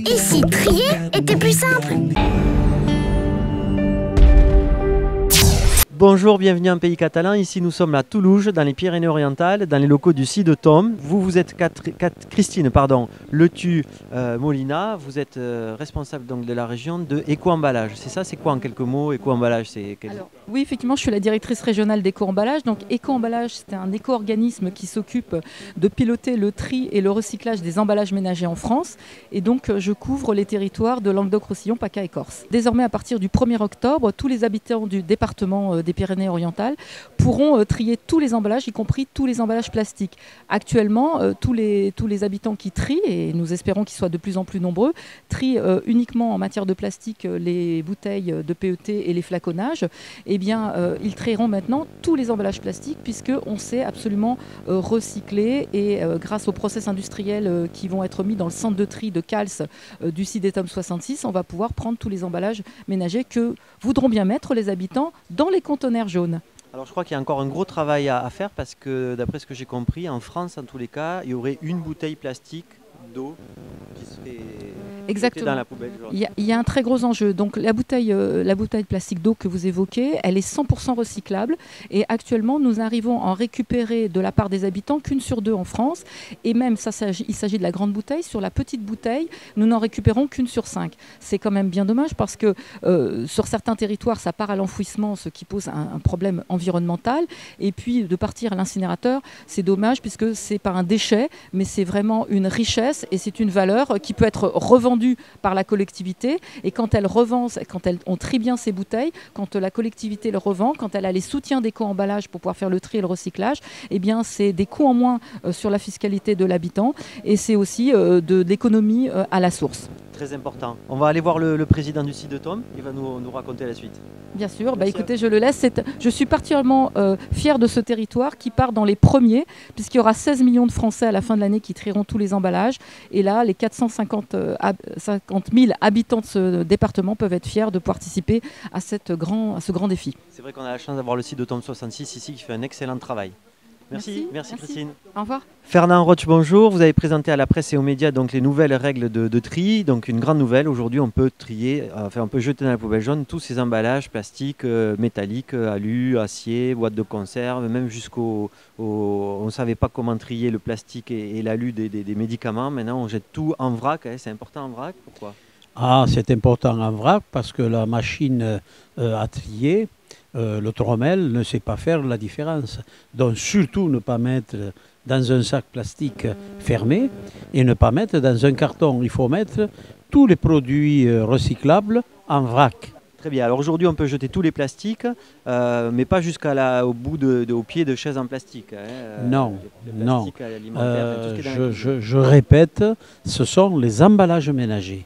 Et si trier était plus simple? Bonjour, bienvenue en pays catalan. Ici, nous sommes à Toulouse, dans les Pyrénées-Orientales, dans les locaux du CIDETOM. Vous êtes Christine Letu Molina. Vous êtes responsable donc de la région de éco-emballage. C'est ça? C'est quoi en quelques mots, éco-emballage? Oui, effectivement, je suis la directrice régionale d'éco-emballage. Donc, éco-emballage, c'est un éco-organisme qui s'occupe de piloter le tri et le recyclage des emballages ménagers en France. Et donc, je couvre les territoires de Languedoc-Roussillon, PACA et Corse. Désormais, à partir du 1er octobre, tous les habitants du département des Pyrénées-Orientales pourront trier tous les emballages, y compris tous les emballages plastiques. Actuellement, tous les habitants qui trient, et nous espérons qu'ils soient de plus en plus nombreux, trient uniquement en matière de plastique les bouteilles de PET et les flaconnages. Eh bien, ils trieront maintenant tous les emballages plastiques puisqu'on sait absolument recycler et grâce aux process industriels qui vont être mis dans le centre de tri de Cals du CIDETOM 66, on va pouvoir prendre tous les emballages ménagers que voudront bien mettre les habitants dans les conteneurs jaunes. Alors je crois qu'il y a encore un gros travail à faire parce que d'après ce que j'ai compris, en France en tous les cas, il y aurait une bouteille plastique d'eau qui serait jetée dans la poubelle. Il y a un très gros enjeu. Donc la bouteille de plastique d'eau que vous évoquez, elle est 100% recyclable et actuellement nous arrivons à en récupérer de la part des habitants qu'une sur deux en France et même il s'agit de la grande bouteille. Sur la petite bouteille, nous n'en récupérons qu'une sur 5. C'est quand même bien dommage parce que sur certains territoires ça part à l'enfouissement, ce qui pose un problème environnemental, et puis de partir à l'incinérateur, c'est dommage puisque c'est pas un déchet mais c'est vraiment une richesse et c'est une valeur qui peut être revendue par la collectivité, et quand on trie bien ces bouteilles, quand la collectivité le revend, quand elle a les soutiens d'éco-emballage pour pouvoir faire le tri et le recyclage, eh bien c'est des coûts en moins sur la fiscalité de l'habitant et c'est aussi de l'économie à la source. Très important. On va aller voir le président du CIDETOM, il va nous raconter la suite. Bien sûr, écoutez, je le laisse. Je suis particulièrement fière de ce territoire qui part dans les premiers, puisqu'il y aura 16 millions de Français à la fin de l'année qui trieront tous les emballages. Et là, les 450 000 habitants de ce département peuvent être fiers de participer à ce grand défi. C'est vrai qu'on a la chance d'avoir le CIDETOM 66 ici qui fait un excellent travail. Merci Christine. Au revoir. Fernand Roche, bonjour. Vous avez présenté à la presse et aux médias donc les nouvelles règles de tri. Donc une grande nouvelle, aujourd'hui on peut trier, on peut jeter dans la poubelle jaune tous ces emballages plastiques, métalliques, alu, acier, boîtes de conserve, même on ne savait pas comment trier le plastique et l'alu des médicaments. Maintenant on jette tout en vrac, c'est important en vrac, pourquoi? C'est important en vrac parce que la machine à trier, le trommel ne sait pas faire la différence. Donc surtout ne pas mettre dans un sac plastique fermé et ne pas mettre dans un carton. Il faut mettre tous les produits recyclables en vrac. Très bien. Alors aujourd'hui on peut jeter tous les plastiques, mais pas au pied de chaises en plastique. Non. Je répète, ce sont les emballages ménagers.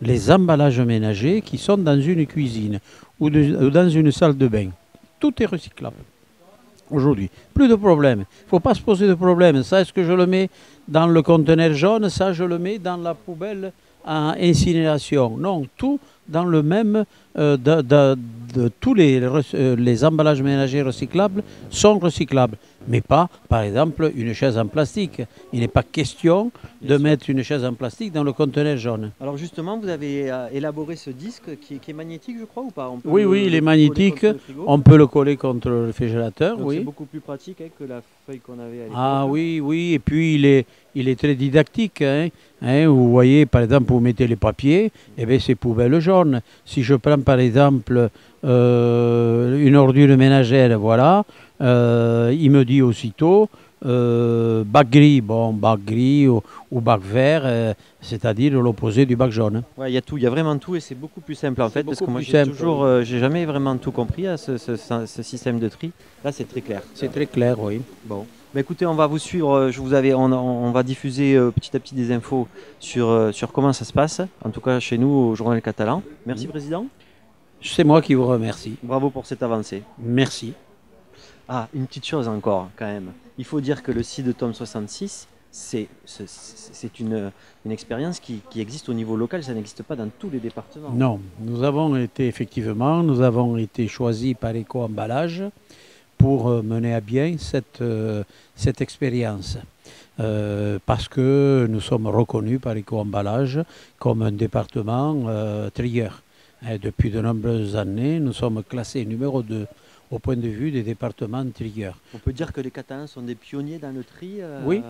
Les emballages ménagers qui sont dans une cuisine ou dans une salle de bain. Tout est recyclable. Aujourd'hui, plus de problème. Il ne faut pas se poser de problème. Ça, est-ce que je le mets dans le conteneur jaune? Ça, je le mets dans la poubelle à incinération. Non, tout dans le même... tous les emballages ménagers recyclables sont recyclables. Mais pas, par exemple, une chaise en plastique. Il n'est pas question de mettre une chaise en plastique dans le conteneur jaune. Alors justement, vous avez élaboré ce disque qui est magnétique, je crois, ou pas? Oui, il est magnétique. On peut le coller contre le réfrigérateur. Oui. C'est beaucoup plus pratique que la feuille qu'on avait à l'époque. Ah oui, et puis il est très didactique. Vous voyez, par exemple, vous mettez les papiers, et bien c'est poubelle jaune. Si je prends par exemple une ordure ménagère, voilà, il me dit aussitôt bac gris, bac gris ou bac vert, c'est-à-dire l'opposé du bac jaune. Ouais, il y a vraiment tout et c'est beaucoup plus simple en fait, parce que moi j'ai jamais vraiment tout compris à ce système de tri. Là c'est très clair. C'est très clair, oui. Bon. Bah écoutez, on va vous suivre, on va diffuser petit à petit des infos sur comment ça se passe, en tout cas chez nous au Journal Catalan. Merci Président. C'est moi qui vous remercie. Bravo pour cette avancée. Merci. Une petite chose encore quand même. Il faut dire que le CIDETOM 66, c'est une expérience qui existe au niveau local, ça n'existe pas dans tous les départements. Non, nous avons été choisis par Éco-Emballage pour mener à bien cette expérience. parce que nous sommes reconnus par Éco-Emballage comme un département trieur. Depuis de nombreuses années, nous sommes classés numéro 2 au point de vue des départements trieurs. On peut dire que les Catalans sont des pionniers dans le tri Oui,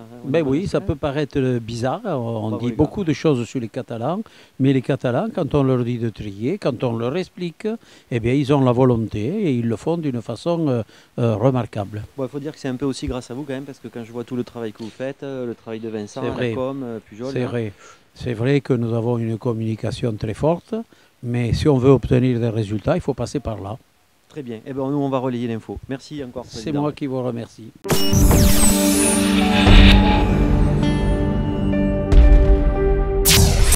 ça peut paraître bizarre. On dit beaucoup de choses sur les Catalans, mais les Catalans, quand on leur dit de trier, quand on leur explique, eh bien, ils ont la volonté et ils le font d'une façon remarquable. Bon, il faut dire que c'est un peu aussi grâce à vous quand même, parce que quand je vois tout le travail que vous faites, le travail de Vincent, la com, Pujol... C'est vrai. C'est vrai que nous avons une communication très forte, mais si on veut obtenir des résultats, il faut passer par là. Très bien. Eh ben, nous, on va relayer l'info. Merci encore, Président. C'est moi qui vous remercie.